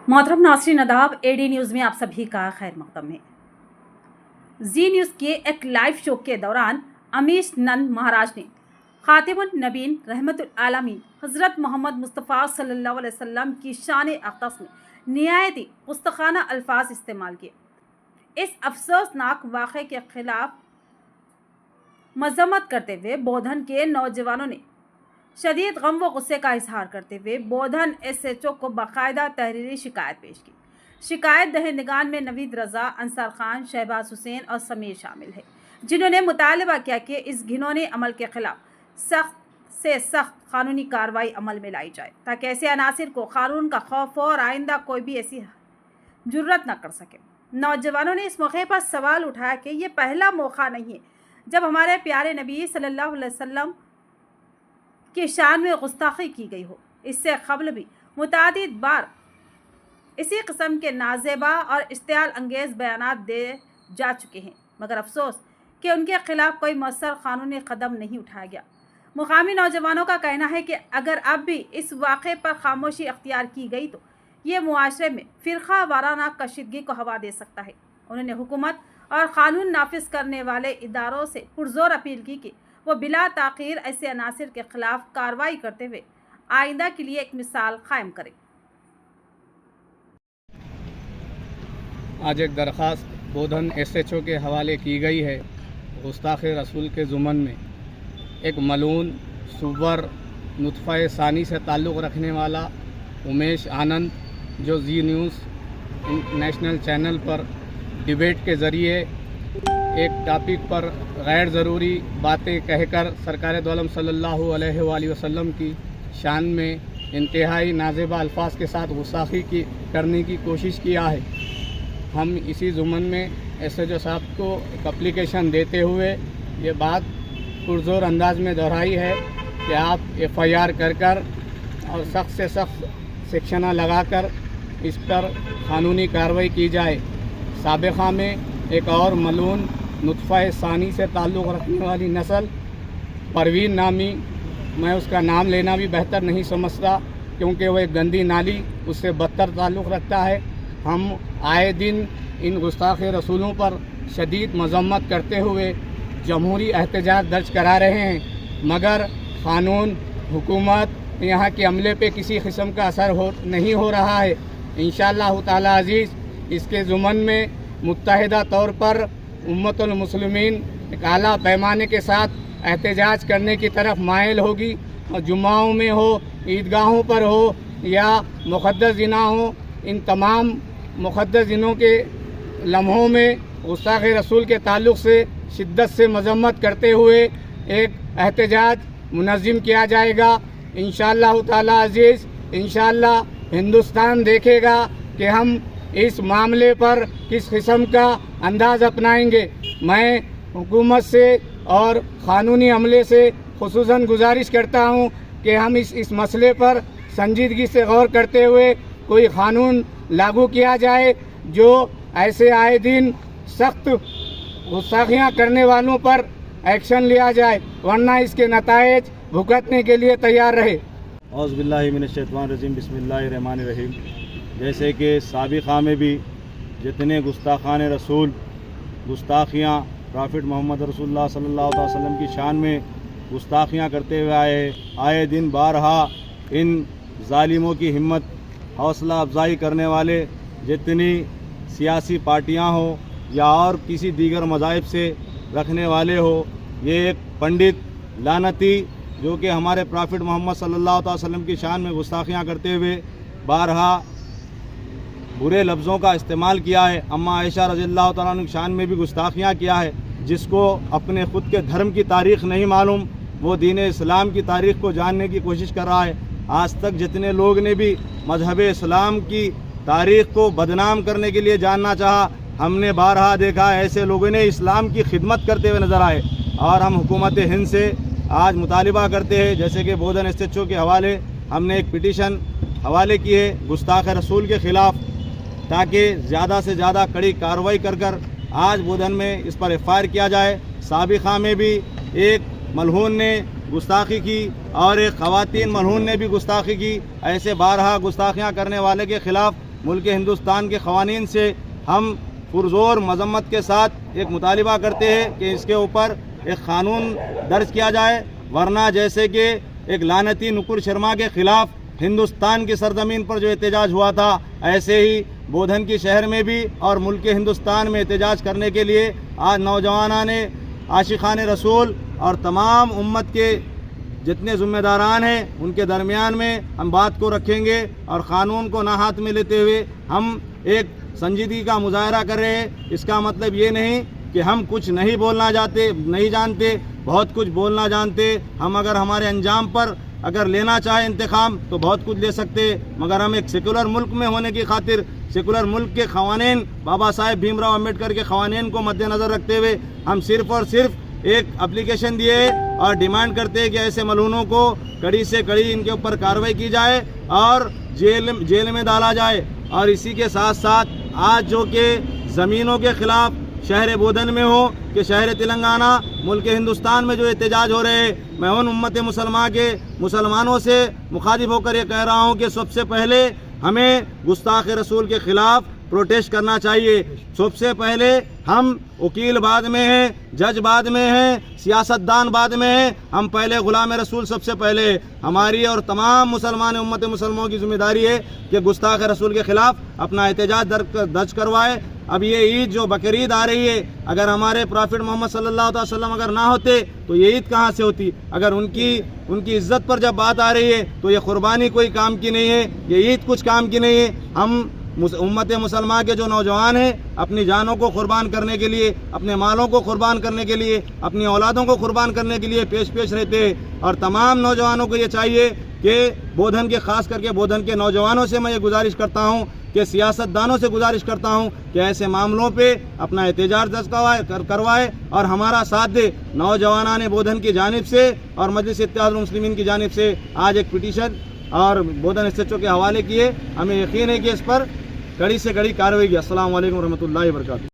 मोहतरम नाज़रीन आदाब, एडी न्यूज़ में आप सभी का खैर मक़दम है। जी न्यूज़ के एक लाइव शो के दौरान अमीश नंद महाराज ने खातिमुन नबीन रहमतुल आलमीन हज़रत मोहम्मद मुस्तफ़ा सल्लल्लाहु अलैहि वसल्लम की शान अक़दस में निहायती गुस्ताखाना अल्फाज इस्तेमाल किए। इस अफसोसनाक वाक़े के खिलाफ मज़म्मत करते हुए बोधन के नौजवानों ने शदीद गम व गुस्से का इजहार करते हुए बोधन SHO को बाकायदा तहरीरी शिकायत पेश की। शिकायत दहिंदगान में नवीद रज़ा, अंसार खान, शहबाज हुसैन और समीर शामिल है, जिन्होंने मुतालबा किया कि इस घिनौने अमल के खिलाफ सख्त से सख्त कानूनी कार्रवाई अमल में लाई जाए ताकि ऐसे अनासिर को कानून का खौफ हो और आइंदा कोई भी ऐसी जुर्रत न कर सके। नौजवानों ने इस मौके पर सवाल उठाया कि ये पहला मौका नहीं है जब हमारे प्यारे नबी सल्लल्लाहु अलैहि वसल्लम की शान में गुस्ताखी की गई हो। इससे कबल भी मुतादिद बार इसी किस्म के नाजेबा और इश्तियाल अंगेज़ बयानात दे जा चुके हैं, मगर अफसोस कि उनके खिलाफ कोई मौसर कानूनी कदम नहीं उठाया गया। मुकामी नौजवानों का कहना है कि अगर अब भी इस वाक़े पर खामोशी अख्तियार की गई तो ये मुआशरे में फ़िरका वाराना कशीदगी को हवा दे सकता है। उन्होंने हुकूमत और क़ानून नाफिज करने वाले इदारों से पुरजोर अपील की कि वो बिला ताख़ीर ऐसे अनासिर के खिलाफ कार्रवाई करते हुए आइंदा के लिए एक मिसाल कायम करें। आज एक दरख्वास्त बोधन SHO के हवाले की गई है। गुस्ताख़ रसूल के ज़ुमन में एक मलून सुवर नुत्फ़ा सानी से ताल्लुक़ रखने वाला उमेश आनंद, जो जी न्यूज़ नेशनल चैनल पर डिबेट के ज़रिए एक टॉपिक पर गैर ज़रूरी बातें कहकर सरकार दो आलम सल्लल्लाहु अलैहि वसल्लम की शान में इंतहाई नाज़ेबा अल्फाज के साथ गुस्ताखी करने की कोशिश किया है। हम इसी ज़ुमन में SHO साहब को एक एप्लीकेशन देते हुए ये बात पुरज़ोर अंदाज में दोहराई है कि आप FIR कर और सख्त से सख्त सेक्शना लगाकर इस पर क़ानूनी कार्रवाई की जाए। साबिक़ा में एक और मलून नुत्फ़ा सानी से ताल्लुक़ रखने वाली नस्ल परवीन नामी, मैं उसका नाम लेना भी बेहतर नहीं समझता क्योंकि वह एक गंदी नाली उससे बदतर ताल्लुक़ रखता है। हम आए दिन इन गुस्ताख़ रसूलों पर शदीद मज़म्मत करते हुए जमहूरी एहतजाज दर्ज करा रहे हैं, मगर क़ानून, हुकूमत, यहाँ के अमले पे किसी किस्म का असर नहीं हो रहा है। इंशाअल्लाह ताला अज़ीज़ इसके ज़ुमन में मुत्तहिदा तौर पर उम्मतुल मुस्लिमीन एक आला पैमाने के साथ एहतजाज करने की तरफ माइल होगी। और जुम्माओं में हो, ईदगाहों पर हो या मुक़द्दस दिना हो, इन तमाम मुक़द्दस दिनों के लम्हों में गुस्ताख़ रसूल के ताल्लुक़ से शिद्दत से मज़म्मत करते हुए एक एहतजाज मुनज़्ज़म किया जाएगा। इंशाअल्लाह ताला अज़ीज़, इंशाअल्लाह हिंदुस्तान देखेगा कि हम इस मामले पर किस किस्म का अंदाज़ अपनाएंगे। मैं हुकूमत से और क़ानूनी अमले से ख़ुसूसन गुजारिश करता हूँ कि हम इस मसले पर संजीदगी से गौर करते हुए कोई क़ानून लागू किया जाए जो ऐसे आए दिन सख्त गुस्ताखियाँ करने वालों पर एक्शन लिया जाए, वरना इसके नताइज भुगतने के लिए तैयार रहे। औज़ु बिल्लाहि मिनश शैतानिर रजीम, बिस्मिल्लाहिर रहमानिर रहीम। जैसे कि साबिक़ा में भी जितने गुस्ताखान रसूल गुस्ताखियाँ प्रॉफिट मोहम्मद रसूलुल्लाह सल्लल्लाहु अलैहि वसल्लम की शान में गुस्ताखियाँ करते हुए आए दिन बारहा इन ज़ालिमों की हिम्मत हौसला अफजाई करने वाले जितनी सियासी पार्टियां हो या और किसी दीगर मज़ाहिब से रखने वाले हो, ये एक पंडित लानती जो कि हमारे प्रॉफिट मोहम्मद सल्लल्लाहु अलैहि वसल्लम की शान में गुस्ताखियाँ करते हुए बारहा बुरे लफ्ज़ों का इस्तेमाल किया है। अम्मा आयशा रज़ियल्लाहु तआला अन्हा की शान में भी गुस्ताखियाँ किया है। जिसको अपने ख़ुद के धर्म की तारीख़ नहीं मालूम, वो दीन इस्लाम की तारीख़ को जानने की कोशिश कर रहा है। आज तक जितने लोग ने भी मज़हब इस्लाम की तारीख़ को बदनाम करने के लिए जानना चाहा, हमने बारहा देखा ऐसे लोगों ने इस्लाम की खिदमत करते हुए नज़र आए। और हम हुकूमत हिंद से आज मुतालिबा करते हैं, जैसे कि बोधन SHO के हवाले हमने एक पिटीशन हवाले की है गुस्ताख़ रसूल के ख़िलाफ़, ताकि ज़्यादा से ज़्यादा कड़ी कार्रवाई कर आज बोधन में इस पर FIR किया जाए। साबिक़ा में भी एक मलहून ने गुस्ताखी की और एक ख़वातीन मलहून ने भी गुस्ताखी की। ऐसे बारहा गुस्ताखियाँ करने वाले के ख़िलाफ़ ملک ہندوستان کے قوانین سے ہم پرزور مذمت کے ساتھ ایک مطالبہ کرتے ہیں کہ اس کے اوپر ایک قانون درج کیا جائے، ورنہ جیسے کہ ایک لعنتی نکر شرما کے خلاف ہندوستان کی سرزمین پر جو احتجاج ہوا تھا، ایسے ہی بودھن کی شہر میں بھی اور ملک ہندوستان میں احتجاج کرنے کے لیے آج نوجوانوں نے عاشقان رسول اور تمام امت کے جتنے ذمہ داران ہیں ان کے درمیان میں ہم بات کو رکھیں گے، اور قانون کو نہ ہاتھ میں لیتے ہوئے ہم ایک سنجیدگی کا مظاہرہ کر رہے ہیں۔ اس کا مطلب یہ نہیں کہ ہم کچھ نہیں جانتے، بہت کچھ بولنا جانتے۔ ہم اگر ہمارے انجام پر اگر لینا چاہے انتقام تو بہت کچھ لے سکتے، مگر ہم ایک سیکولر ملک میں ہونے کی خاطر سیکولر ملک کے قوانین، بابا صاحب بھیم راؤ امبیڈکر کے قوانین کو مد نظر رکھتے ہوئے ہم صرف اور صرف ایک اپلیکیشن دیے اور ڈیمانڈ کرتے ہیں کہ ایسے ملعونوں کو کڑی سے کڑی ان کے اوپر کارروائی کی جائے اور جیل میں ڈالا جائے۔ اور اسی کے ساتھ ساتھ آج جو کہ زمینوں کے خلاف شہر بودھن میں ہو کہ شہر تلنگانہ، ملک ہندوستان میں جو احتجاج ہو رہے ہیں، میں ان امت مسلمانوں سے مخاطب ہو کر یہ کہہ رہا ہوں کہ سب سے پہلے ہمیں گستاخ رسول کے خلاف پروٹیسٹ کرنا چاہیے۔ سب سے پہلے ہم وکیل بعد میں ہیں، جج بعد میں ہیں، سیاست دان بعد میں ہیں، ہم پہلے غلام رسول سب سے پہلے۔ ہماری اور تمام مسلمان امت مسلموں کی ذمہ داری ہے کہ گستاخ رسول کے خلاف اپنا احتجاج درج کروائے۔ اب یہ عید جو بقرعید آ رہی ہے، اگر ہمارے پرافٹ محمد صلی اللہ علیہ وسلم اگر نہ ہوتے تو یہ عید کہاں سے ہوتی؟ اگر ان کی عزت پر جب بات آ رہی ہے تو یہ قربانی کوئی کام کی نہیں ہے، یہ عید کچھ کام کی نہیں ہے۔ ہم امت مسلمہ کے جو نوجوان ہیں اپنی جانوں کو قربان کرنے کے لیے، اپنے مالوں کو قربان کرنے کے لیے، اپنی اولادوں کو قربان کرنے کے لیے پیش رہتے ہیں، اور تمام نوجوانوں کو یہ چاہیے کہ بودھن کے، خاص کر کے بودھن کے نوجوانوں سے میں یہ گزارش کرتا ہوں کہ سیاست دانوں سے گزارش کرتا ہوں کہ ایسے معاملوں پہ اپنا احتجاج درج کروائے اور ہمارا ساتھ دے۔ نوجوانان بودھن کی جانب سے اور مجلس اتحاد المسلمین کی جانب سے آج ایک پٹیشن اور بودھن ایس ایچ او کے حوالے کیے، ہمیں یقین ہے کہ اس پر کڑی سے کڑی کارروائی کی۔ السلام علیکم ورحمۃ اللہ وبرکاتہ۔